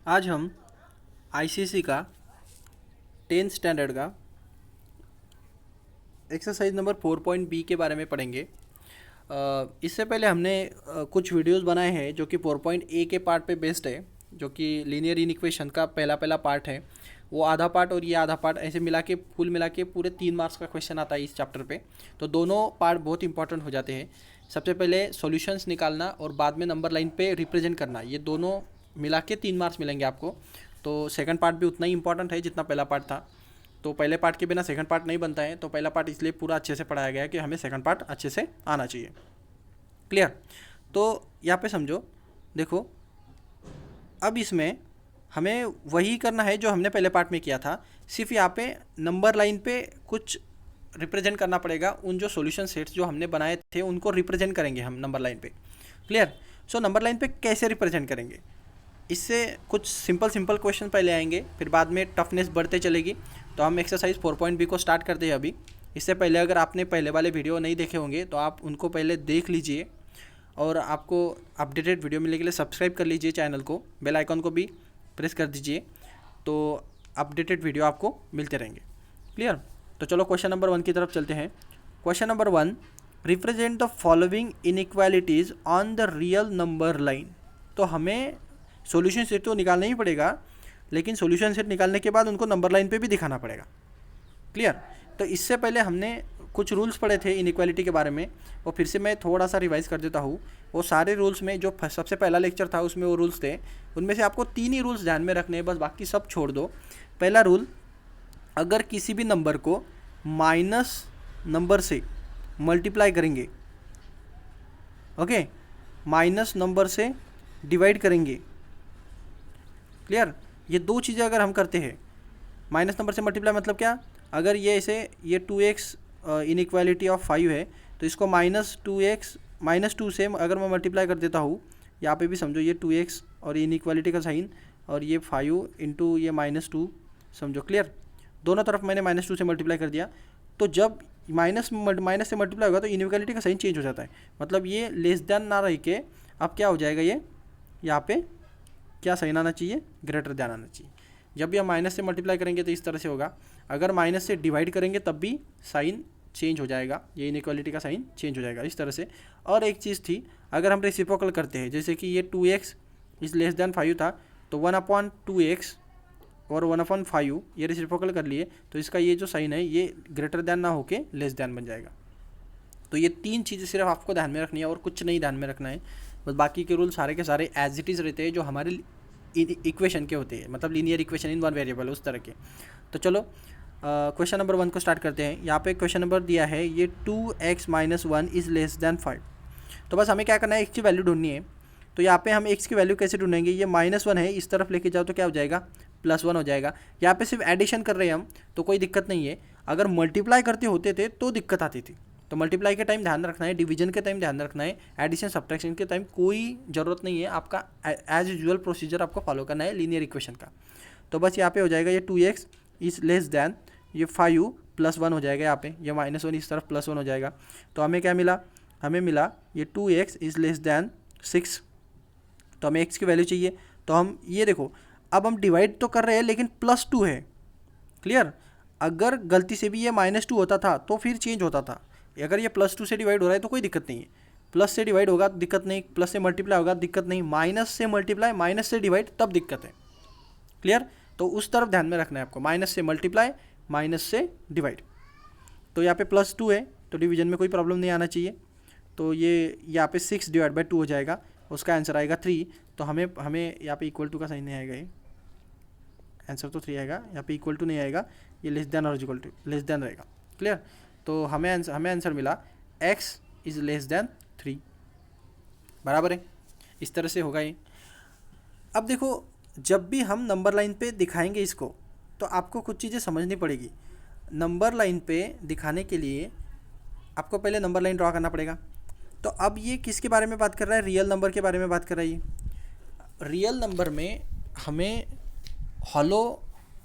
आज हम आईसीएसई का 10th स्टैंडर्ड का एक्सरसाइज नंबर 4.b के बारे में पढ़ेंगे। इससे पहले हमने कुछ वीडियोस बनाए हैं जो कि 4.a के पार्ट पे बेस्ड है, जो कि लीनियर इनइक्वेशन का पहला पार्ट है। वो आधा पार्ट और ये आधा पार्ट ऐसे मिला के कुल मिला के पूरे 3 मार्क्स का क्वेश्चन आता है इस चैप्टर पे। तो दोनों पार्ट बहुत इंपॉर्टेंट हो जाते हैं। सबसे पहले सॉल्यूशंस निकालना और बाद में नंबर लाइन पे रिप्रेजेंट करना, ये दोनों मिला के 3 मार्क्स मिलेंगे आपको। तो सेकंड पार्ट भी उतना ही इंपॉर्टेंट है जितना पहला पार्ट था। तो पहले पार्ट के बिना सेकंड पार्ट नहीं बनता है, तो पहला पार्ट इसलिए पूरा अच्छे से पढ़ाया गया है कि हमें सेकंड पार्ट अच्छे से आना चाहिए। क्लियर? तो यहाँ पे समझो, देखो अब इसमें हमें वही करना है जो हमने पहले पार्ट में किया था, सिर्फ यहाँ पे नंबर लाइन पे कुछ रिप्रेजेंट करना पड़ेगा। उन जो सॉल्यूशन सेट्स जो हमने बनाए थे उनको रिप्रेजेंट करेंगे हम नंबर लाइन पे। क्लियर? सो नंबर लाइन पे कैसे रिप्रेजेंट करेंगे, इससे कुछ सिंपल क्वेश्चन पहले आएंगे, फिर बाद में टफनेस बढ़ते चलेगी। तो हम एक्सरसाइज 4.b को स्टार्ट करते हैं अभी। इससे पहले अगर आपने पहले वाले वीडियो नहीं देखे होंगे तो आप उनको पहले देख लीजिए, और आपको अपडेटेड वीडियो मिलने के लिए सब्सक्राइब कर लीजिए चैनल को, बेल आइकन को भी प्रेस कर दीजिए, तो अपडेटेड वीडियो आपको मिलते रहेंगे। क्लियर? तो चलो क्वेश्चन नंबर 1 की तरफ चलते हैं। Question number 1, represent the following inequalities on the real number line. तो हमें सॉल्यूशन सेट तो निकालना ही पड़ेगा, लेकिन सॉल्यूशन सेट निकालने के बाद उनको नंबर लाइन पे भी दिखाना पड़ेगा। क्लियर? तो इससे पहले हमने कुछ रूल्स पढ़े थे इनइक्वालिटी के बारे में, वो फिर से मैं थोड़ा सा रिवाइज कर देता हूँ। वो सारे रूल्स में जो सबसे पहला लेक्चर था उसमें वो रूल्स थे, उनमें से आपको 3 ही रूल्स ध्यान में रखने हैं, बस बाकी सब छोड़ दो। पहला रूल, अगर किसी भी नंबर को माइनस नंबर से मल्टीप्लाई करेंगे, ओके, माइनस नंबर से डिवाइड करेंगे। क्लियर? ये दो चीज़ें अगर हम करते हैं, माइनस नंबर से मल्टीप्लाई मतलब क्या, अगर ये ऐसे ये 2x इनइक्वालिटी ऑफ 5 है, तो इसको -2 से अगर मैं मल्टीप्लाई कर देता हूँ, यहाँ पे भी समझो ये 2x और इनइक्वालिटी का साइन और ये 5 इंटू ये -2, समझो। क्लियर? दोनों तरफ मैंने -2 से मल्टीप्लाई कर दिया। तो जब माइनस से मल्टीप्लाई होगा तो इनइक्वालिटी का साइन चेंज हो जाता है, मतलब ये लेस देन ना रह के अब क्या हो जाएगा, ये यहाँ पे क्या साइन आना चाहिए, ग्रेटर देन आना चाहिए। जब भी हम माइनस से मल्टीप्लाई करेंगे तो इस तरह से होगा, अगर माइनस से डिवाइड करेंगे तब भी साइन चेंज हो जाएगा, ये इनइक्वालिटी का साइन चेंज हो जाएगा इस तरह से। और एक चीज़ थी, अगर हम रेसिप्रोकल करते हैं, जैसे कि ये 2x इज लेस देन 5 था, तो 1/2x और 1/5 ये रेसिप्रोकल कर लिए, तो इसका ये जो साइन है ये ग्रेटर देन ना होके लेस देन बन जाएगा। तो ये 3 चीज़ें सिर्फ आपको ध्यान में रखनी है और कुछ नहीं ध्यान में रखना है, बस बाकी के रूल सारे के सारे एज इट इज़ रहते हैं जो हमारे इक्वेशन के होते हैं, मतलब linear equation in one variable उस तरह के। तो चलो क्वेश्चन नंबर 1 को स्टार्ट करते हैं। यहाँ पे क्वेश्चन नंबर दिया है ये 2x - 1 इज़ लेस देन 5। तो बस हमें क्या करना है, x की वैल्यू ढूंढनी है। तो यहाँ पे हम x की वैल्यू कैसे ढूंढेंगे, ये -1 है, इस तरफ लेके जाओ तो क्या हो जाएगा, +1 हो जाएगा। यहाँ पे सिर्फ एडिशन कर रहे हैं हम, तो कोई दिक्कत नहीं है। अगर मल्टीप्लाई करते होते थे तो दिक्कत आती थी। तो मल्टीप्लाई के टाइम ध्यान रखना है, डिवीजन के टाइम ध्यान रखना है, एडिशन सब्ट्रैक्शन के टाइम कोई ज़रूरत नहीं है, आपका एज यूजुअल प्रोसीजर आपको फॉलो करना है लीनियर इक्वेशन का। तो बस यहाँ पे हो जाएगा ये 2x इज़ लेस देन ये 5 +1 हो जाएगा, यहाँ पे ये -1 इस तरफ +1 हो जाएगा। तो हमें क्या मिला, हमें मिला ये 2x इज़ लेस देन 6। तो हमें x की वैल्यू चाहिए, तो हम ये देखो, अब हम डिवाइड तो कर रहे हैं लेकिन +2 है। क्लियर? अगर गलती से भी ये -2 होता था तो फिर चेंज होता था, अगर ये +2 से डिवाइड हो रहा है तो कोई दिक्कत नहीं है, प्लस से डिवाइड होगा दिक्कत नहीं, प्लस से मल्टीप्लाई होगा दिक्कत नहीं, माइनस से मल्टीप्लाई माइनस से डिवाइड तब दिक्कत है। क्लियर? तो उस तरफ ध्यान में रखना है आपको, माइनस से मल्टीप्लाई माइनस से डिवाइड। तो यहाँ पे +2 है तो डिवीजन में कोई प्रॉब्लम नहीं आना चाहिए। तो ये यहाँ पे 6/2 हो जाएगा, उसका आंसर आएगा 3। तो हमें यहाँ पे इक्वल टू का साइन नहीं आएगा, ये आंसर तो 3 आएगा, यहाँ पे इक्वल टू नहीं आएगा, ये लेस देन और इक्वल टू लेस देन रहेगा। क्लियर? तो हमें आंसर मिला x इज़ लेस देन 3, बराबर है। इस तरह से होगा ये। अब देखो, जब भी हम नंबर लाइन पे दिखाएंगे इसको, तो आपको कुछ चीज़ें समझनी पड़ेगी। नंबर लाइन पे दिखाने के लिए आपको पहले नंबर लाइन ड्रा करना पड़ेगा। तो अब ये किसके बारे में बात कर रहा है, रियल नंबर के बारे में बात कर रहा है। ये रियल नंबर में हमें हॉलो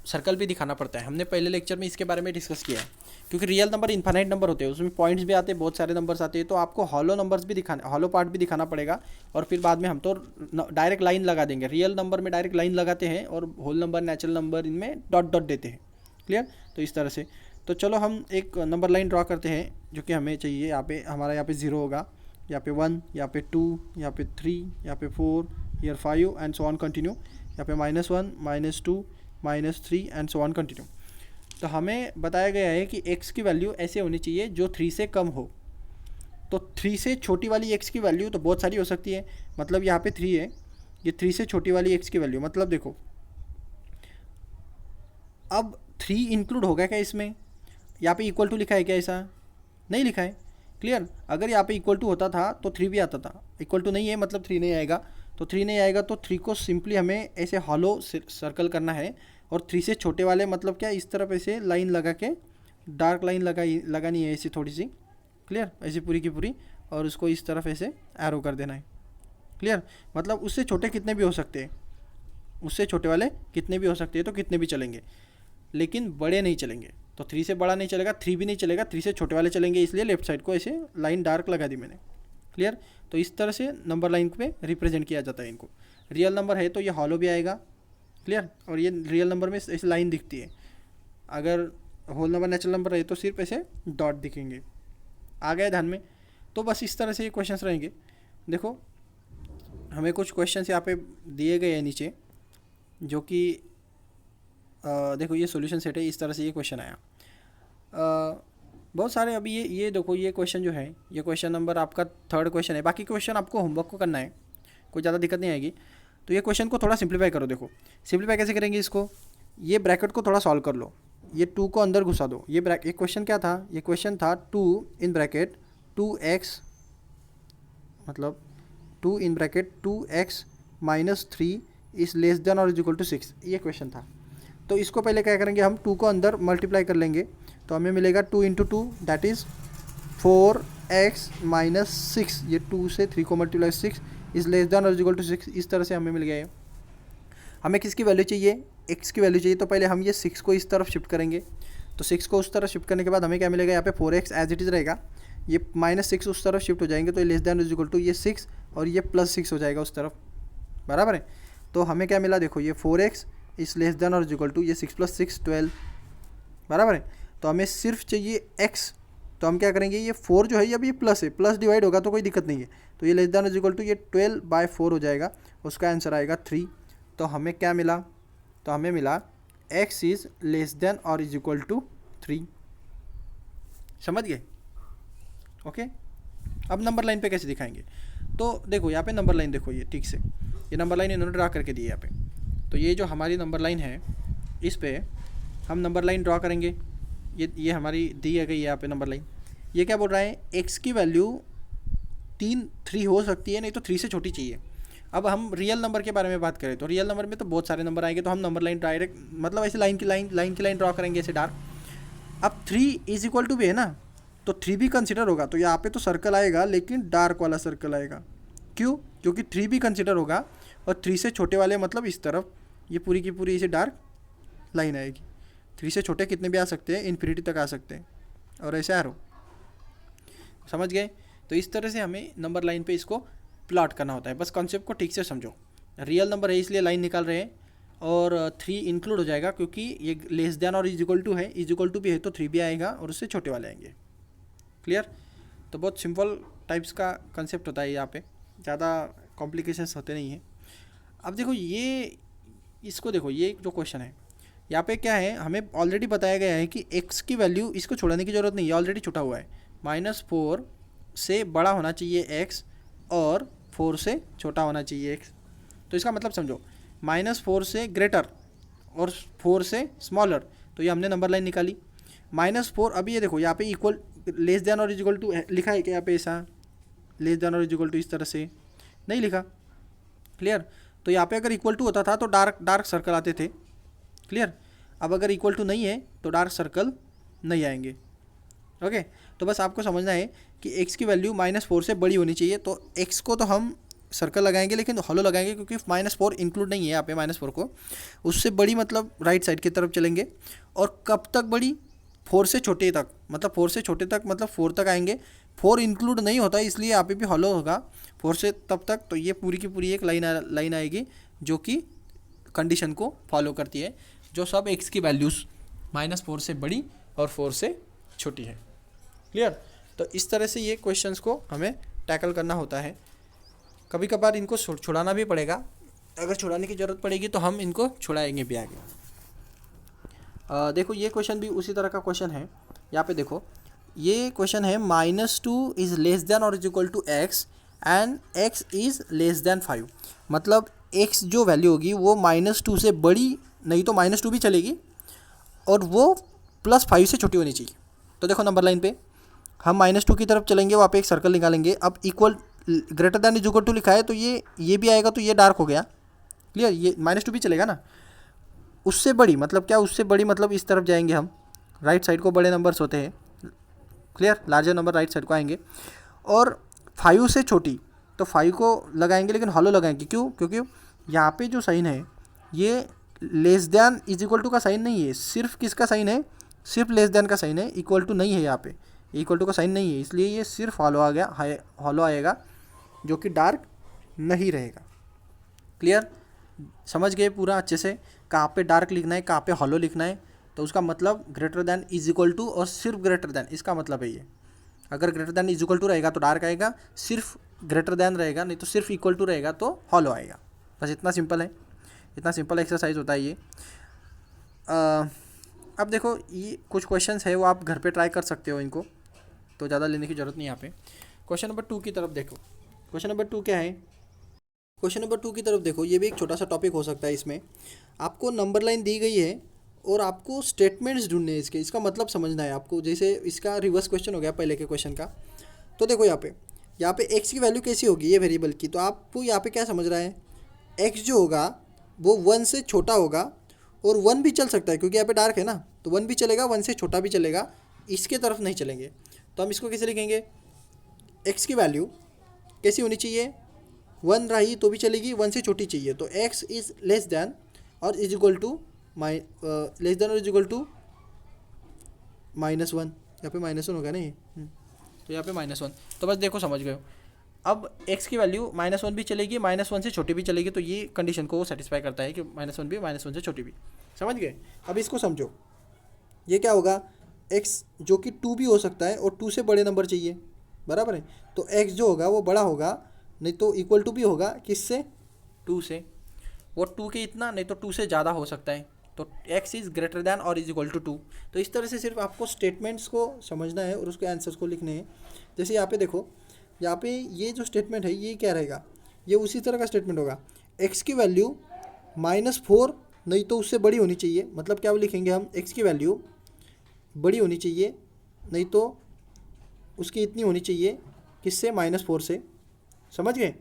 सर्कल भी दिखाना पड़ता है। हमने पहले लेक्चर में इसके बारे में डिस्कस किया है, क्योंकि रियल नंबर इन्फाइनाइट नंबर होते हैं, उसमें पॉइंट्स भी आते हैं, बहुत सारे नंबर्स आते हैं, तो आपको हॉलो नंबर्स भी दिखाना, हॉलो पार्ट भी दिखाना पड़ेगा। और फिर बाद में हम तो डायरेक्ट लाइन लगा देंगे, रियल नंबर में डायरेक्ट लाइन लगाते हैं और होल नंबर, नेचुरल नंबर, इनमें डॉट डॉट देते हैं। क्लियर? तो इस तरह से तो चलो हम एक नंबर लाइन ड्रॉ करते हैं जो कि हमें चाहिए। यहाँ पे हमारा यहाँ पे 0 होगा, यहाँ पे 1, यहाँ पे 2, यहाँ पे 3, यहाँ पे 4, यहाँ 5 एंड सो ऑन कंटिन्यू। यहाँ पे -1, -2, -3 एंड सो ऑन कंटिन्यू। तो हमें बताया गया है कि x की वैल्यू ऐसे होनी चाहिए जो 3 से कम हो। तो 3 से छोटी वाली x की वैल्यू तो बहुत सारी हो सकती है, मतलब यहाँ पे 3 है, ये 3 से छोटी वाली x की वैल्यू, मतलब देखो अब 3 इंक्लूड होगा क्या इसमें? यहाँ पे इक्वल टू लिखा है क्या? ऐसा नहीं लिखा है। क्लियर? अगर यहाँ पे इक्वल टू होता था तो 3 भी आता था, इक्वल टू नहीं है मतलब 3 नहीं आएगा। तो 3 नहीं आएगा तो 3 को सिंपली हमें ऐसे हॉलो सर्कल करना है, और 3 से छोटे वाले मतलब क्या, इस तरफ ऐसे लाइन लगा के डार्क लाइन लगानी है ऐसी थोड़ी सी। क्लियर? ऐसी पूरी की पूरी, और उसको इस तरफ ऐसे एरो कर देना है। क्लियर? मतलब उससे छोटे कितने भी हो सकते हैं, उससे छोटे वाले कितने भी हो सकते हैं, तो कितने भी चलेंगे, लेकिन बड़े नहीं चलेंगे। तो 3 से बड़ा नहीं चलेगा, 3 भी नहीं चलेगा, 3 से छोटे वाले चलेंगे, इसलिए लेफ्ट साइड को ऐसे लाइन डार्क लगा दी मैंने। क्लियर? तो इस तरह से नंबर लाइन पे रिप्रेजेंट किया जाता है इनको। रियल नंबर है तो ये हॉलो भी आएगा। क्लियर? और ये रियल नंबर में ऐसी लाइन दिखती है। अगर होल नंबर, नेचुरल नंबर है तो सिर्फ ऐसे डॉट दिखेंगे। आ गए ध्यान में? तो बस इस तरह से ये क्वेश्चंस रहेंगे। देखो हमें कुछ क्वेश्चंस यहाँ पे दिए गए हैं नीचे, जो कि देखो ये सॉल्यूशन सेट है, इस तरह से ये क्वेश्चन आया। बहुत सारे अभी ये देखो, ये क्वेश्चन जो है, ये क्वेश्चन नंबर आपका 3rd क्वेश्चन है। बाकी क्वेश्चन आपको होमवर्क को करना है, कोई ज़्यादा दिक्कत नहीं आएगी। तो ये क्वेश्चन को थोड़ा सिंप्लीफाई करो। देखो सिंप्लीफाई कैसे करेंगे इसको, ये ब्रैकेट को थोड़ा सॉल्व कर लो, ये 2 को अंदर घुसा दो। ये क्वेश्चन क्या था? ये क्वेश्चन था 2 इन ब्रैकेट 2x, मतलब 2 in bracket 2x - 3 is less than और इज इक्वल टू 6, ये क्वेश्चन था। तो इसको पहले क्या करेंगे, हम 2 को अंदर मल्टीप्लाई कर लेंगे, तो हमें मिलेगा 2 × 2 दैट इज़ 4x - 6। ये 2 से 3 को मल्टीप्लाई 6 इज़ लेस देन और इज इक्वल टू 6, इस तरह से हमें मिल गया है। हमें किसकी वैल्यू चाहिए? x की वैल्यू चाहिए। तो पहले हम ये 6 को इस तरफ शिफ्ट करेंगे, तो 6 को उस तरफ शिफ्ट करने के बाद हमें क्या मिलेगा? यहाँ पे 4x एज इट इज़ रहेगा, ये -6 उस तरफ शिफ्ट हो जाएंगे, तो ये less than is equal to ये 6 और ये +6 हो जाएगा उस तरफ। बराबर है? तो हमें क्या मिला? देखो ये 4x इस लेस देन और इज इक्वल टू ये 6 + 6 12। बराबर है? तो हमें सिर्फ चाहिए x, तो हम क्या करेंगे, ये 4 जो है ये अभी प्लस है, प्लस डिवाइड होगा तो कोई दिक्कत नहीं है, तो ये less than is equal to ये 12/4 हो जाएगा, उसका आंसर आएगा 3। तो हमें क्या मिला? तो हमें मिला x इज़ लेस देन और इज इक्वल टू 3। समझ गए? ओके। अब नंबर लाइन पे कैसे दिखाएंगे? तो देखो यहाँ पे नंबर लाइन देखो, ये ठीक से ये नंबर लाइन इन्होंने ड्रा करके दी है यहाँ पे। तो ये जो हमारी नंबर लाइन है, इस पे हम नंबर लाइन ड्रॉ करेंगे। ये हमारी दी है गई यहाँ पे नंबर लाइन। ये क्या बोल रहा है? x की वैल्यू 3 हो सकती है, नहीं तो 3 से छोटी चाहिए। अब हम रियल नंबर के बारे में बात करें तो रियल नंबर में तो बहुत सारे नंबर आएंगे, तो हम नंबर लाइन डायरेक्ट मतलब ऐसे लाइन की लाइन ड्रॉ करेंगे ऐसे डार्क। अब 3 इज इक्वल टू भी है ना, तो 3 भी कंसिडर होगा, तो यहाँ पे तो सर्कल आएगा लेकिन डार्क वाला सर्कल आएगा। क्यों? क्योंकि 3 भी कंसिडर होगा, और 3 से छोटे वाले मतलब इस तरफ ये पूरी की पूरी इसे डार्क लाइन आएगी। 3 से छोटे कितने भी आ सकते हैं, इन्फिनिटी तक आ सकते हैं, और ऐसे एरो। समझ गए? तो इस तरह से हमें नंबर लाइन पे इसको प्लॉट करना होता है। बस कॉन्सेप्ट को ठीक से समझो। रियल नंबर है इसलिए लाइन निकाल रहे हैं, और 3 इंक्लूड हो जाएगा क्योंकि ये लेस देन और इज इक्वल टू है, इज इक्वल टू भी है तो 3 भी आएगा और उससे छोटे वाले आएंगे। क्लियर? तो बहुत सिंपल टाइप्स का कंसेप्ट होता है यहाँ पे, ज़्यादा कॉम्प्लिकेशंस होते नहीं हैं। अब देखो ये इसको देखो, ये जो क्वेश्चन है यहाँ पे क्या है, हमें ऑलरेडी बताया गया है कि x की वैल्यू, इसको छोड़ने की ज़रूरत नहीं है, ऑलरेडी छुटा हुआ है। -4 से बड़ा होना चाहिए x और 4 से छोटा होना चाहिए x। तो इसका मतलब समझो, -4 से ग्रेटर और 4 से स्मॉलर, तो ये हमने नंबर लाइन निकाली। -4, अभी ये देखो यहाँ पे इक्वल लेस देन और इज इक्वल टू लिखा है क्या यहाँ पे? ऐसा लेस देन और इज इक्वल टू इस तरह से नहीं लिखा। क्लियर? तो यहाँ पे अगर इक्वल टू होता था तो डार्क सर्कल आते थे। क्लियर? अब अगर इक्वल टू नहीं है तो डार्क सर्कल नहीं आएंगे। ओके। तो बस आपको समझना है कि x की वैल्यू -4 से बड़ी होनी चाहिए। तो x को तो हम सर्कल लगाएंगे लेकिन हॉलो लगाएंगे क्योंकि -4 इंक्लूड नहीं है यहाँ पे -4 को। उससे बड़ी मतलब राइट साइड की तरफ चलेंगे। और कब तक बड़ी? 4 से छोटे तक, मतलब 4 से छोटे तक मतलब 4 तक आएंगे। 4 इंक्लूड नहीं होता इसलिए यहाँ पे भी हॉलो होगा 4 से तब तक। तो ये पूरी की पूरी एक लाइन आएगी जो कि कंडीशन को फॉलो करती है, जो सब एक्स की वैल्यूज़ -4 से बड़ी और 4 से छोटी है। क्लियर? तो इस तरह से ये क्वेश्चंस को हमें टैकल करना होता है। कभी कभार इनको छुड़ाना भी पड़ेगा, अगर छुड़ाने की ज़रूरत पड़ेगी तो हम इनको छुड़ाएंगे भी आगे। देखो ये क्वेश्चन भी उसी तरह का क्वेश्चन है। यहाँ पे देखो ये क्वेश्चन है -2 इज़ लेस देन और is equal to x and x is less than 5। मतलब x जो वैल्यू होगी वो -2 से बड़ी, नहीं तो -2 भी चलेगी, और वो +5 से छोटी होनी चाहिए। तो देखो नंबर लाइन पे हम -2 की तरफ चलेंगे, वहाँ पे एक सर्कल निकालेंगे। अब equal greater than is equal to लिखा है तो ये भी आएगा, तो ये डार्क हो गया। क्लियर? ये -2 भी चलेगा ना। उससे बड़ी मतलब क्या? उससे बड़ी मतलब इस तरफ जाएंगे हम, राइट साइड को बड़े नंबर्स होते हैं। Clear? Larger number right side को आएंगे। और 5 से छोटी, तो 5 को लगाएंगे लेकिन हॉलो लगाएंगे। क्यों? क्योंकि यहाँ पे जो साइन है ये less than is equal to का साइन नहीं है, सिर्फ किसका साइन है? सिर्फ लेस दैन का साइन है, इक्वल टू नहीं है। यहाँ पे इक्वल टू का साइन नहीं है, इसलिए ये सिर्फ हॉलो आ गया, हॉलो आएगा जो कि डार्क नहीं रहेगा। क्लियर? समझ गए पूरा अच्छे से कहाँ पे डार्क लिखना है, कहाँ पे हॉलो लिखना है? तो उसका मतलब greater than is equal to और सिर्फ ग्रेटर दैन, इसका मतलब है ये। अगर greater than is equal to रहेगा तो डार्क आएगा, सिर्फ ग्रेटर दैन रहेगा, नहीं तो सिर्फ इक्वल टू रहेगा तो हॉलो आएगा। बस इतना सिंपल है, इतना सिंपल एक्सरसाइज होता है ये। अब देखो ये कुछ क्वेश्चंस है वो आप घर पे ट्राई कर सकते हो इनको, तो ज़्यादा लेने की ज़रूरत नहीं यहाँ पे। क्वेश्चन नंबर 2 की तरफ देखो। क्वेश्चन नंबर 2 क्या है? क्वेश्चन नंबर 2 की तरफ देखो, ये भी एक छोटा सा टॉपिक हो सकता है। इसमें आपको नंबर लाइन दी गई है और आपको स्टेटमेंट्स ढूंढने हैं इसके, इसका मतलब समझना है आपको। जैसे इसका रिवर्स क्वेश्चन हो गया पहले के क्वेश्चन का। तो देखो यहाँ पे एक्स की वैल्यू कैसी होगी ये वेरिएबल की, तो आपको यहाँ पे क्या समझ रहा है? एक्स जो होगा वो 1 से छोटा होगा, और 1 भी चल सकता है क्योंकि यहाँ पे डार्क है ना, तो 1 भी चलेगा, 1 से छोटा भी चलेगा, इसके तरफ नहीं चलेंगे। तो हम इसको कैसे लिखेंगे? एक्स की वैल्यू कैसी होनी चाहिए? 1 रही तो भी चलेगी, 1 से छोटी चाहिए। तो x इज़ लेस दैन और is equal to less than और इज इक्वल टू -1। यहाँ पे -1 होगा नहीं, तो यहाँ पे -1। तो बस देखो समझ गए हो। अब x की वैल्यू -1 भी चलेगी, -1 से छोटी भी चलेगी, तो ये कंडीशन को सेटिस्फाई करता है कि -1 भी -1 से छोटी भी। समझ गए? अब इसको समझो, ये क्या होगा? x जो कि 2 भी हो सकता है और 2 से बड़े नंबर चाहिए, बराबर है। तो x जो होगा वो बड़ा होगा, नहीं तो इक्वल टू भी होगा किससे? 2 से। वो 2 के इतना, नहीं तो 2 से ज़्यादा हो सकता है। तो x इज़ ग्रेटर दैन और इज इक्वल टू 2। तो इस तरह से सिर्फ आपको स्टेटमेंट्स को समझना है और उसके आंसर्स को लिखने हैं। जैसे यहाँ पे देखो, यहाँ पे ये जो स्टेटमेंट है ये क्या रहेगा? ये उसी तरह का स्टेटमेंट होगा। x की वैल्यू -4 नहीं तो उससे बड़ी होनी चाहिए। मतलब क्या लिखेंगे हम? x की वैल्यू बड़ी होनी चाहिए, नहीं तो उसकी इतनी होनी चाहिए, किससे? -4 से। समझ गए?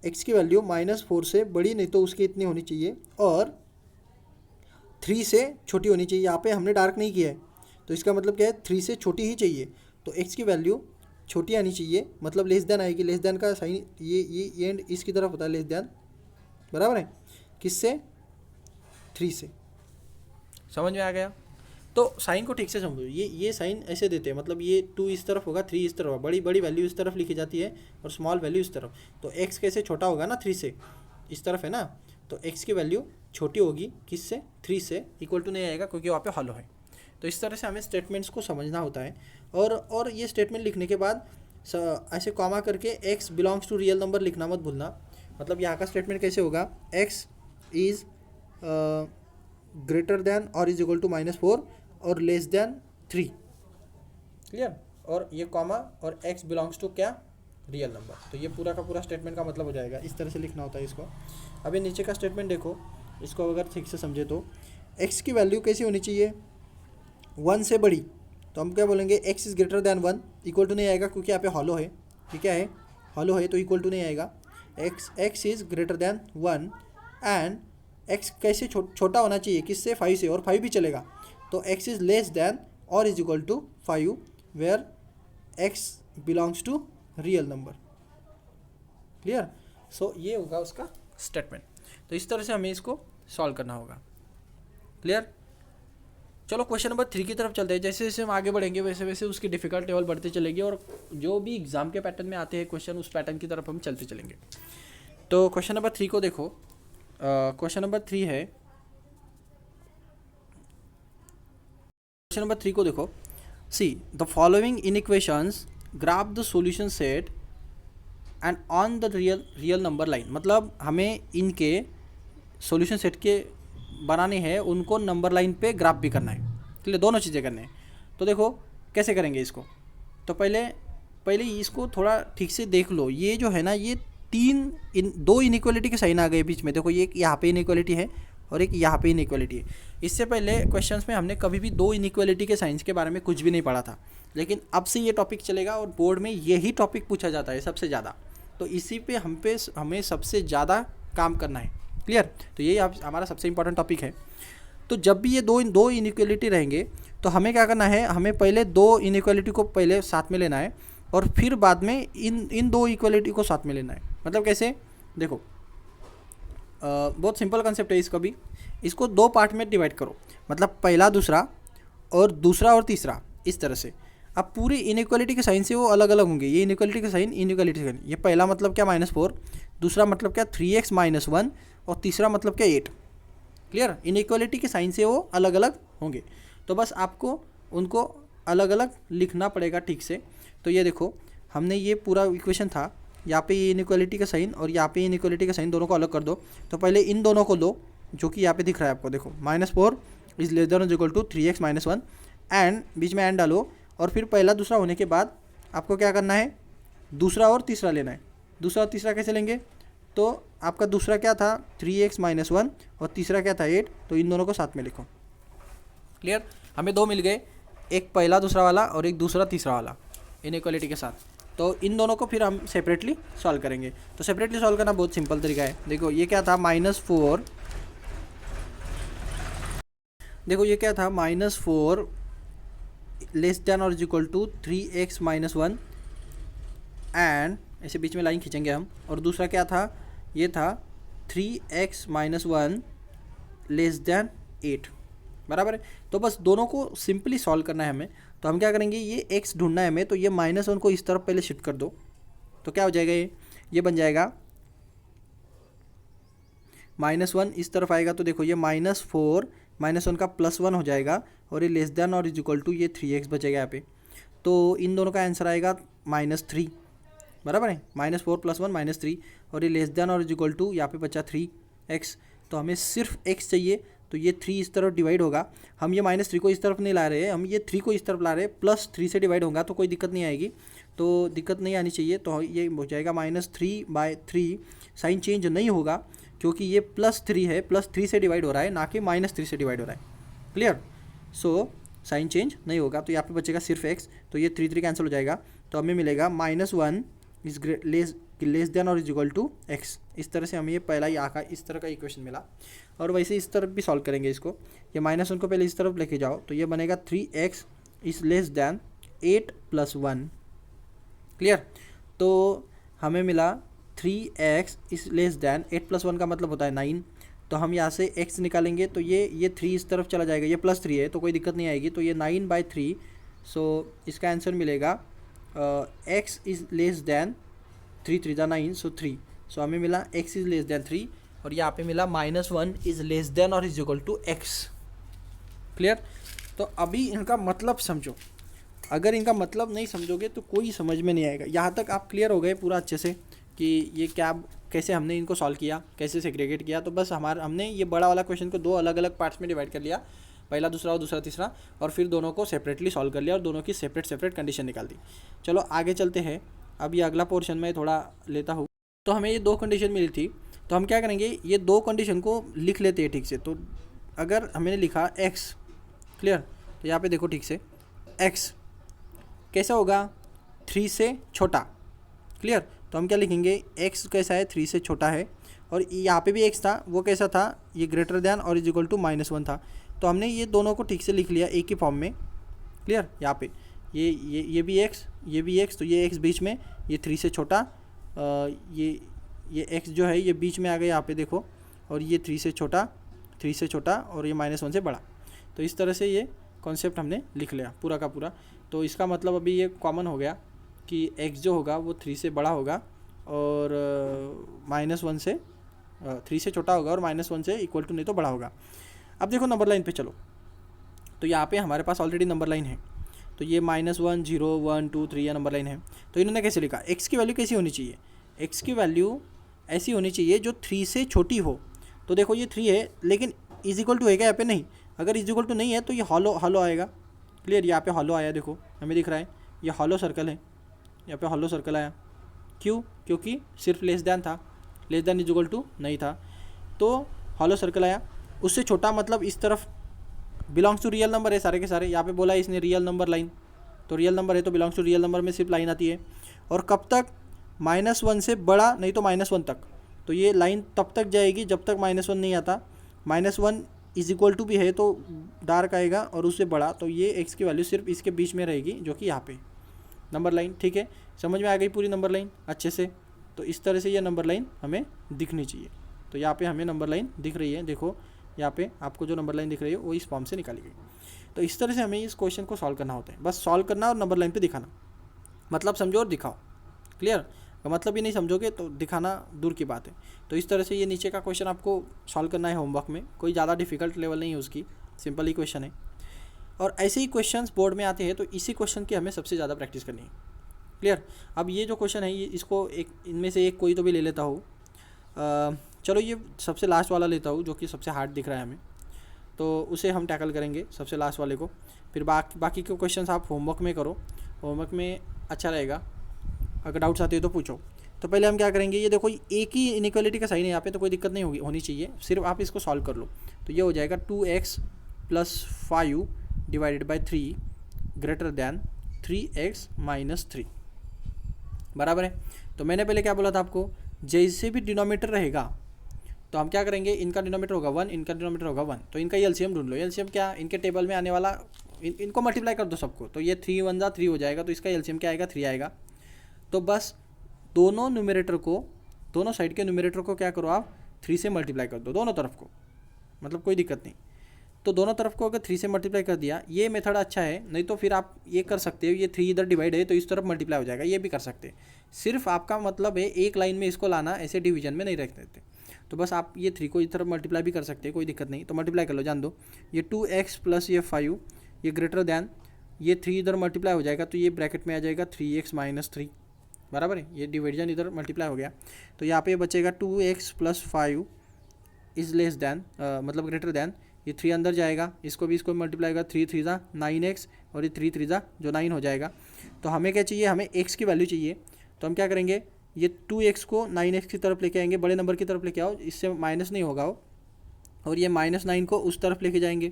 x की वैल्यू -4 से बड़ी, नहीं तो उसकी इतनी होनी चाहिए, और 3 से छोटी होनी चाहिए। यहाँ पे हमने डार्क नहीं किया है, तो इसका मतलब क्या है? 3 से छोटी ही चाहिए। तो x की वैल्यू छोटी आनी चाहिए, मतलब लेस देन आएगी। लेस देन का साइन ये एंड इसकी तरफ होता है, लेस देन, बराबर है किससे? 3 से। समझ में आ गया? तो साइन को ठीक से समझो, ये साइन ऐसे देते हैं, मतलब ये 2 इस तरफ होगा, 3 इस तरफ होगा, बड़ी बड़ी वैल्यू इस तरफ लिखी जाती है और स्मॉल वैल्यू इस तरफ। तो x कैसे छोटा होगा ना? 3 से, इस तरफ है ना, तो x की वैल्यू छोटी होगी किससे? 3 से। इक्वल टू नहीं आएगा क्योंकि वहाँ पे हॉलो है। तो इस तरह से हमें स्टेटमेंट्स को समझना होता है। और ये स्टेटमेंट लिखने के बाद ऐसे कॉमा करके x belongs to real number लिखना मत भूलना। मतलब यहाँ का स्टेटमेंट कैसे होगा? x इज़ ग्रेटर दैन और इज इक्वल टू -4 और लेस दैन 3। क्लियर? और ये कॉमा और x बिलोंग्स टू क्या? Real number. तो ये पूरा का पूरा स्टेटमेंट का मतलब हो जाएगा। इस तरह से लिखना होता है इसको। अभी नीचे का स्टेटमेंट देखो, इसको अगर ठीक से समझे तो x की वैल्यू कैसी होनी चाहिए? 1 से बड़ी। तो हम क्या बोलेंगे? x is greater than 1। Equal to नहीं आएगा क्योंकि यहाँ पे हॉलो है। ठीक है, हॉलो है तो इक्वल टू नहीं आएगा। x is greater than 1 and x कैसे छोटा होना चाहिए किससे? 5 से, और 5 भी चलेगा। तो x इज़ लेस दैन और is equal to 5 where x belongs to real number. Clear? So ये होगा उसका स्टेटमेंट। तो इस तरह से हमें इसको सॉल्व करना होगा। क्लियर? चलो क्वेश्चन नंबर 3 की तरफ चलते हैं। जैसे जैसे हम आगे बढ़ेंगे वैसे वैसे उसकी डिफिकल्ट लेवल बढ़ते चलेगी और जो भी एग्जाम के पैटर्न में आते हैं क्वेश्चन उस पैटर्न की तरफ हम चलते चलेंगे। तो क्वेश्चन नंबर 3 को देखो। क्वेश्चन नंबर 3 है, क्वेश्चन नंबर 3 को देखो। See the following inequations graph the solution set and on the real number line. मतलब हमें इनके सॉल्यूशन सेट के बनाने हैं, उनको नंबर लाइन पे ग्राफ भी करना है। ठीक है, दोनों चीज़ें करने हैं। तो देखो कैसे करेंगे इसको। तो पहले इसको थोड़ा ठीक से देख लो। ये जो है ना, ये दो इनइक्वालिटी के साइन आ गए बीच में। देखो ये एक यहाँ पे इनइक्वालिटी है और एक यहाँ पे इनइक्वालिटी है। इससे पहले क्वेश्चंस में हमने कभी भी दो इनइक्वालिटी के साइंस के बारे में कुछ भी नहीं पढ़ा था, लेकिन अब से ये टॉपिक चलेगा और बोर्ड में यही टॉपिक पूछा जाता है सबसे ज़्यादा। तो इसी पे हमें सबसे ज़्यादा काम करना है। क्लियर? तो यही हमारा सबसे इंपॉर्टेंट टॉपिक है। तो जब भी ये दो इनइक्वालिटी रहेंगे तो हमें क्या करना है, हमें पहले दो इनइक्वालिटी को पहले साथ में लेना है और फिर बाद में इन दो इक्वालिटी को साथ में लेना है। मतलब कैसे? देखो बहुत सिंपल कंसेप्ट है इसका भी। इसको दो पार्ट में डिवाइड करो, मतलब पहला दूसरा और दूसरा और तीसरा, इस तरह से। अब पूरी इनइक्वालिटी के साइन से वो अलग अलग होंगे। ये इनइक्वालिटी के साइन, इनइक्वालिटी के साइन। ये पहला मतलब क्या -4, दूसरा मतलब क्या 3x - 1 और तीसरा मतलब क्या 8। क्लियर? इनइक्वालिटी के साइन से वो अलग अलग होंगे। तो बस आपको उनको अलग अलग लिखना पड़ेगा ठीक से। तो ये देखो हमने ये पूरा इक्वेशन था, यहाँ पे ये इनइक्वालिटी का साइन और यहाँ पे इनइक्वालिटी का साइन, दोनों को अलग कर दो। तो पहले इन दोनों को लो, जो कि यहाँ पे दिख रहा है आपको। देखो -4 is less than equal to 3x - 1 and बीच में एंड डालो। और फिर पहला दूसरा होने के बाद आपको क्या करना है, दूसरा और तीसरा लेना है। दूसरा और तीसरा कैसे लेंगे? तो आपका दूसरा क्या था 3x - 1 और तीसरा क्या था 8। तो इन दोनों को साथ में लिखो। क्लियर? हमें दो मिल गए, एक पहला दूसरा वाला और एक दूसरा तीसरा वाला इनइक्वालिटी के साथ। तो इन दोनों को फिर हम सेपरेटली सॉल्व करेंगे। तो सेपरेटली सॉल्व करना बहुत सिंपल तरीका है। देखो ये क्या था -4, देखो ये क्या था -4 लेस देन और is equal to 3x - 1 and ऐसे बीच में लाइन खींचेंगे हम। और दूसरा क्या था, ये था 3x - 1 लेस देन 8। बराबर है? तो बस दोनों को सिंपली सॉल्व करना है हमें। तो हम क्या करेंगे, ये x ढूंढना है हमें। तो ये -1 को इस तरफ पहले शिफ्ट कर दो। तो क्या हो जाएगा, ये बन जाएगा -1 इस तरफ आएगा। तो देखो ये -4 -1 का +1 हो जाएगा और ये लेस देन और इज इक्वल टू ये 3x बचेगा यहाँ पे। तो इन दोनों का आंसर आएगा -3। बराबर है? -4 + 1 -3 और ये लेस देन और इज इक्वल टू यहाँ पे बचा 3x। तो हमें सिर्फ x चाहिए। तो ये 3 इस तरफ डिवाइड होगा। हम ये -3 को इस तरफ नहीं ला रहे हैं, हम ये 3 को इस तरफ ला रहे हैं। +3 से डिवाइड होगा तो कोई दिक्कत नहीं आएगी, तो दिक्कत नहीं आनी चाहिए। तो ये हो जाएगा -3/3। साइन चेंज नहीं होगा क्योंकि ये +3 है, +3 से डिवाइड हो रहा है, ना कि -3 से डिवाइड हो रहा है। क्लियर? सो साइन चेंज नहीं होगा। तो यहाँ पे बचेगा सिर्फ x। तो ये 3 कैंसिल हो जाएगा। तो हमें मिलेगा -1 इज लेस देन और इज इक्वल टू x। इस तरह से हमें ये पहला ही आका इस तरह का इक्वेशन मिला। और वैसे इस तरफ भी सॉल्व करेंगे इसको। ये -1 को पहले इस तरफ लेके जाओ तो ये बनेगा 3x is less then 8 + 1। Clear? तो हमें मिला 3x इज लेस देन 8 + 1 का मतलब होता है 9। तो हम यहाँ से x निकालेंगे तो ये 3 इस तरफ चला जाएगा, ये +3 है तो कोई दिक्कत नहीं आएगी। तो ये 9/3। सो इसका आंसर मिलेगा x इज़ लेस देन 3 3 × 9 सो 3। सो हमें मिला x इज़ लेस देन 3 और यहाँ पे मिला -1 इज़ लेस देन और is equal to x। Clear? तो अभी इनका मतलब समझो। अगर इनका मतलब नहीं समझोगे तो कोई समझ में नहीं आएगा। यहाँ तक आप क्लियर हो गए पूरा अच्छे से कि ये क्या, कैसे हमने इनको सॉल्व किया, कैसे सेग्रीगेट किया। तो बस हमने ये बड़ा वाला क्वेश्चन को दो अलग अलग पार्ट्स में डिवाइड कर लिया, पहला दूसरा और दूसरा तीसरा, और फिर दोनों को सेपरेटली सॉल्व कर लिया और दोनों की सेपरेट कंडीशन निकाल दी। चलो आगे चलते हैं। अब ये अगला पोर्शन में थोड़ा लेता हूँ। तो हमें ये दो कंडीशन मिली थी, तो हम क्या करेंगे, ये दो कंडीशन को लिख लेते हैं ठीक से। तो अगर हमने लिखा x, क्लियर? तो यहाँ पे देखो ठीक से, x कैसा होगा, 3 से छोटा। क्लियर? तो हम क्या लिखेंगे, x कैसा है, 3 से छोटा है। और यहाँ पे भी x था, वो कैसा था, ये ग्रेटर दैन और इज इक्वल टू -1 था। तो हमने ये दोनों को ठीक से लिख लिया एक ही फॉर्म में। क्लियर? यहाँ पे ये भी x, ये भी x, तो ये x बीच में, ये 3 से छोटा, ये x जो है ये बीच में आ गया यहाँ पे देखो, और ये 3 से छोटा और ये -1 से बड़ा। तो इस तरह से ये कॉन्सेप्ट हमने लिख लिया पूरा का पूरा। तो इसका मतलब अभी ये कॉमन हो गया कि x जो होगा वो 3 से बड़ा होगा और -1 से 3 से छोटा होगा और -1 से इक्वल टू नहीं तो बड़ा होगा। अब देखो नंबर लाइन पे चलो, तो यहाँ पे हमारे पास ऑलरेडी नंबर लाइन है, तो ये -1 0 1 2 3 या नंबर लाइन है। तो इन्होंने कैसे लिखा, x की वैल्यू कैसी होनी चाहिए, x की वैल्यू ऐसी होनी चाहिए जो 3 से छोटी हो। तो देखो ये 3 है लेकिन इज इक्वल टू है क्या यहाँ पे, नहीं। अगर इज इक्वल टू नहीं है तो ये हॉलो आएगा। क्लियर, यहाँ पे हॉलो आया, देखो हमें दिख रहा है ये हॉलो सर्कल है, यहाँ पे हॉलो सर्कल आया। क्यों, क्योंकि सिर्फ लेस दैन था, less than is equal to नहीं था, तो हॉलो सर्कल आया। उससे छोटा मतलब इस तरफ बिलोंग्स टू रियल नंबर है सारे के सारे। यहाँ पे बोला इसने रियल नंबर लाइन, तो रियल नंबर है तो बिलोंग्स टू रियल नंबर में सिर्फ लाइन आती है। और कब तक, -1 से बड़ा नहीं तो -1 तक। तो ये लाइन तब तक जाएगी जब तक -1 नहीं आता। -1 इज इक्वल टू भी है तो डार्क आएगा और उससे बड़ा, तो ये एक्स की वैल्यू सिर्फ इसके बीच में रहेगी जो कि यहाँ पे नंबर लाइन। ठीक है, समझ में आ गई पूरी नंबर लाइन अच्छे से। तो इस तरह से ये नंबर लाइन हमें दिखनी चाहिए। तो यहाँ पे हमें नंबर लाइन दिख रही है, देखो यहाँ पे आपको जो नंबर लाइन दिख रही है वो इस फॉर्म से निकाली गई। तो इस तरह से हमें इस क्वेश्चन को सॉल्व करना होता है, बस सॉल्व करना और नंबर लाइन पे दिखाना, मतलब समझो और दिखाओ। क्लियर, मतलब ये नहीं समझोगे तो दिखाना दूर की बात है। तो इस तरह से ये नीचे का क्वेश्चन आपको सॉल्व करना है होमवर्क में, कोई ज़्यादा डिफिकल्ट लेवल नहीं है उसकी, सिंपल ही क्वेश्चन है। और ऐसे ही क्वेश्चंस बोर्ड में आते हैं तो इसी क्वेश्चन की हमें सबसे ज़्यादा प्रैक्टिस करनी है। क्लियर, अब ये जो क्वेश्चन है ये इसको एक इनमें से एक कोई तो भी ले लेता हूँ। चलो ये सबसे लास्ट वाला लेता हूँ जो कि सबसे हार्ड दिख रहा है हमें, तो उसे हम टैकल करेंगे सबसे लास्ट वाले को। फिर बाकी के क्वेश्चंस आप होमवर्क में करो, होमवर्क में अच्छा रहेगा, अगर डाउट्स आते हो तो पूछो। तो पहले हम क्या करेंगे, ये देखो एक ही इनइक्वालिटी का साइन है यहाँ पे, तो कोई दिक्कत नहीं होनी चाहिए, सिर्फ आप इसको सॉल्व कर लो। तो ये हो जाएगा 2x + 5 divided by 3 greater than 3x - 3 बराबर है। तो मैंने पहले क्या बोला था आपको, जैसे भी डिनोमीटर रहेगा तो हम क्या करेंगे, इनका डिनोमीटर होगा 1, इनका डिनोमीटर होगा 1, तो इनका एलसीएम ढूंढ लो। एलसीएम क्या, इनके टेबल में आने वाला इनको मल्टीप्लाई कर दो सबको, तो ये 3 1 3 हो जाएगा, तो इसका एलसीएम क्या आएगा, 3 आएगा। तो बस दोनों न्यूमरेटर को, दोनों साइड के न्यूमरेटर को क्या करो आप 3 से मल्टीप्लाई कर दो, दोनों तरफ को, मतलब कोई दिक्कत नहीं। तो दोनों तरफ को अगर 3 से मल्टीप्लाई कर दिया, ये मेथड अच्छा है। नहीं तो फिर आप ये कर सकते हो, ये 3 इधर डिवाइड है तो इस तरफ मल्टीप्लाई हो जाएगा, ये भी कर सकते हैं। सिर्फ आपका मतलब है एक लाइन में इसको लाना, ऐसे डिवीजन में नहीं रख देते। तो बस आप ये 3 को इस तरफ मल्टीप्लाई भी कर सकते हैं, कोई दिक्कत नहीं। तो मल्टीप्लाई कर लो, जान दो ये 2x + ये 5 ये ग्रेटर दैन ये 3 इधर मल्टीप्लाई हो जाएगा, तो ये ब्रैकेट में आ जाएगा 3x - 3 बराबर है। ये डिवीजन इधर मल्टीप्लाई हो गया, तो यहाँ पे बचेगा 2x + 5 इज़ लेस दैन मतलब ग्रेटर दैन, ये 3 अंदर जाएगा, इसको भी इसको मल्टीप्लाई होगा, 3 3 ज़ा 9x और ये 3 3 ज़ा जो 9 हो जाएगा। तो हमें क्या चाहिए, हमें x की वैल्यू चाहिए। तो हम क्या करेंगे, ये 2x को 9x की तरफ लेके आएंगे, बड़े नंबर की तरफ लेके आओ, इससे माइनस नहीं होगा वो, और ये -9 को उस तरफ लेके जाएंगे।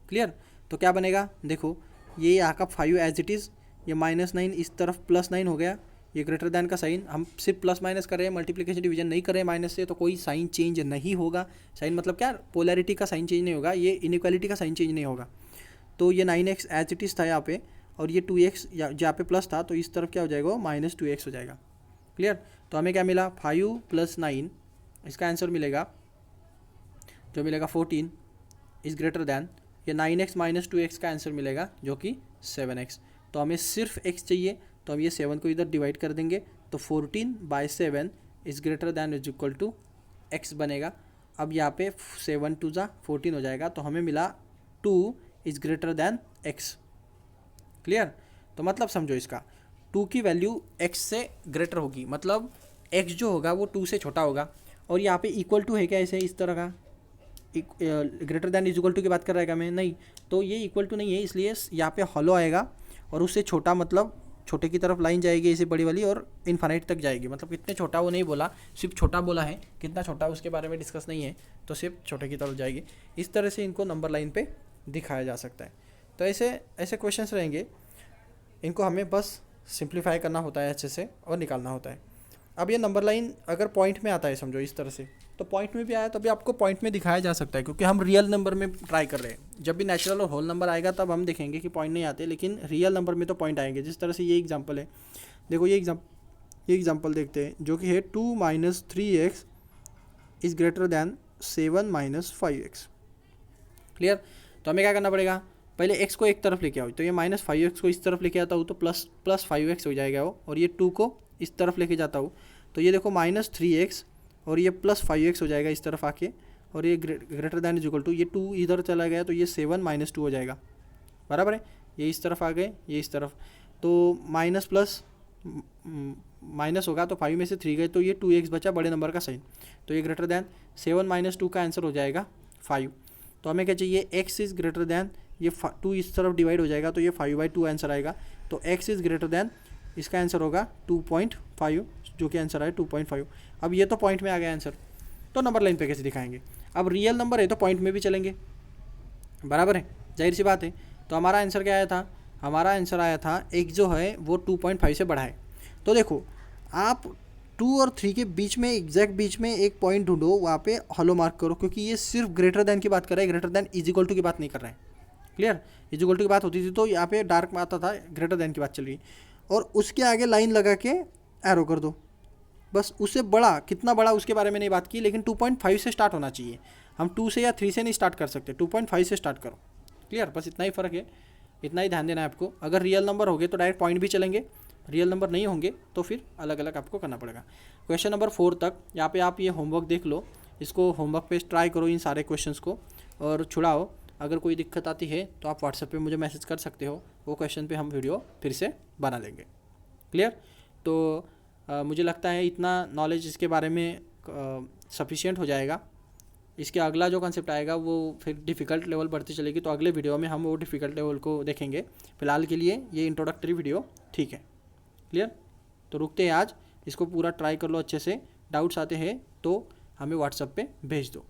क्लियर, तो क्या बनेगा, देखो ये यहाँ का 5 एज इट इज़, ये -9 इस तरफ +9 हो गया, ये ग्रेटर दैन का साइन, हम सिर्फ प्लस माइनस कर रहे हैं, मल्टीप्लिकेशन डिवीजन नहीं कर रहे हैं माइनस से, तो कोई साइन चेंज नहीं होगा। साइन मतलब क्या, पोलैरिटी का साइन चेंज नहीं होगा, ये इनइक्वालिटी का साइन चेंज नहीं होगा। तो ये 9x एज इट इज़ था यहाँ पे, और ये 2x जहाँ पे प्लस था, तो इस तरफ क्या हो जाएगा, -2x हो जाएगा। क्लियर, तो हमें क्या मिला, 5 + 9, इसका आंसर मिलेगा जो मिलेगा 14 इज़ ग्रेटर दैन, ये 9x - 2x का आंसर मिलेगा जो कि 7x। तो हमें सिर्फ x चाहिए, तो हम ये 7 को इधर डिवाइड कर देंगे, तो 14/7 is greater than is equal to x बनेगा। अब यहाँ पे 7 2 ज़ा 14 हो जाएगा, तो हमें मिला 2 is greater then x। Clear, तो मतलब समझो इसका 2 की वैल्यू x से ग्रेटर होगी, मतलब x जो होगा वो 2 से छोटा होगा। और यहाँ पे इक्वल टू है क्या, ऐसे इस तरह का greater than is equal to की बात कर रहेगा मैं, नहीं, तो ये इक्वल टू नहीं है, इसलिए यहाँ पे हॉलो आएगा, और उससे छोटा मतलब छोटे की तरफ लाइन जाएगी ऐसे बड़ी वाली, और इन्फाइनाइट तक जाएगी। मतलब कितने छोटा वो नहीं बोला, सिर्फ छोटा बोला है, कितना छोटा उसके बारे में डिस्कस नहीं है, तो सिर्फ छोटे की तरफ जाएगी। इस तरह से इनको नंबर लाइन पे दिखाया जा सकता है। तो ऐसे क्वेश्चंस रहेंगे, इनको हमें बस सिंप्लीफाई करना होता है अच्छे से और निकालना होता है। अब ये नंबर लाइन अगर पॉइंट में आता है, समझो इस तरह से, तो पॉइंट में भी आया तभी आपको पॉइंट में दिखाया जा सकता है, क्योंकि हम रियल नंबर में ट्राई कर रहे हैं। जब भी नेचुरल और होल नंबर आएगा तब हम देखेंगे कि पॉइंट नहीं आते, लेकिन रियल नंबर में तो पॉइंट आएंगे। जिस तरह से ये एग्जांपल है, देखो ये ये एग्जांपल देखते हैं जो कि है 2 - 3x is greater then 7 - 5x। Clear. तो हमें क्या करना पड़ेगा, पहले x को एक तरफ लेके आओ, तो ये -5x को इस तरफ लेके आता हूँ तो प्लस 5x हो जाएगा वो, और ये 2 को इस तरफ लेके जाता हूँ तो ये देखो -3x और ये +5x हो जाएगा इस तरफ आके, और ये greater than is equal to, ये 2 इधर चला गया तो ये 7 - 2 हो जाएगा, बराबर है। ये इस तरफ आ गए, ये इस तरफ, तो माइनस प्लस माइनस होगा तो 5 में से 3 गए तो ये 2x बचा, बड़े नंबर का साइन, तो ये ग्रेटर दैन 7 - 2 का आंसर हो जाएगा 5। तो हमें क्या चाहिए, x इज़ ग्रेटर दैन, ये 2 इस तरफ डिवाइड हो जाएगा तो ये 5/2 आंसर आएगा, तो x इज़ ग्रेटर दैन, इसका आंसर होगा 2.5, जो कि आंसर आए 2.5। अब ये तो पॉइंट में आ गया आंसर, तो नंबर लाइन पे कैसे दिखाएंगे। अब रियल नंबर है तो पॉइंट में भी चलेंगे, बराबर है, जाहिर सी बात है। तो हमारा आंसर क्या आया था, हमारा आंसर आया था x जो है वो 2.5 से बड़ा है। तो देखो आप 2 और 3 के बीच में, एग्जैक्ट बीच में एक पॉइंट ढूंढो, वहाँ पे हॉलो मार्क करो, क्योंकि ये सिर्फ ग्रेटर दैन की बात कर रहा है, greater than is equal to की बात नहीं कर रहा है। क्लियर, इज इक्वल टू की बात होती थी तो यहाँ पे डार्क में आता था, ग्रेटर दैन की बात चल रही, और उसके आगे लाइन लगा के एरो कर दो, बस। उससे बड़ा कितना बड़ा उसके बारे में नहीं बात की, लेकिन 2.5 से स्टार्ट होना चाहिए। हम 2 से या 3 से नहीं स्टार्ट कर सकते, 2.5 से स्टार्ट करो। क्लियर, बस इतना ही फ़र्क है, इतना ही ध्यान देना है आपको। अगर रियल नंबर होंगे तो डायरेक्ट पॉइंट भी चलेंगे, रियल नंबर नहीं होंगे तो फिर अलग अलग आपको करना पड़ेगा। क्वेश्चन नंबर 4 तक यहाँ पे आप ये होमवर्क देख लो, इसको होमवर्क पे ट्राई करो इन सारे क्वेश्चंस को और छुड़ाओ। अगर कोई दिक्कत आती है तो आप व्हाट्सएप पे मुझे मैसेज कर सकते हो, वो क्वेश्चन पे हम वीडियो फिर से बना लेंगे। क्लियर, तो मुझे लगता है इतना नॉलेज इसके बारे में सफिशिएंट हो जाएगा। इसके अगला जो कंसेप्ट आएगा वो फिर डिफ़िकल्ट लेवल बढ़ती चलेगी, तो अगले वीडियो में हम वो डिफ़िकल्ट लेवल को देखेंगे। फिलहाल के लिए ये इंट्रोडक्टरी वीडियो ठीक है। क्लियर, तो रुकते हैं आज, इसको पूरा ट्राई कर लो अच्छे से। डाउट्स आते हैं तो हमें व्हाट्सएप पे भेज दो।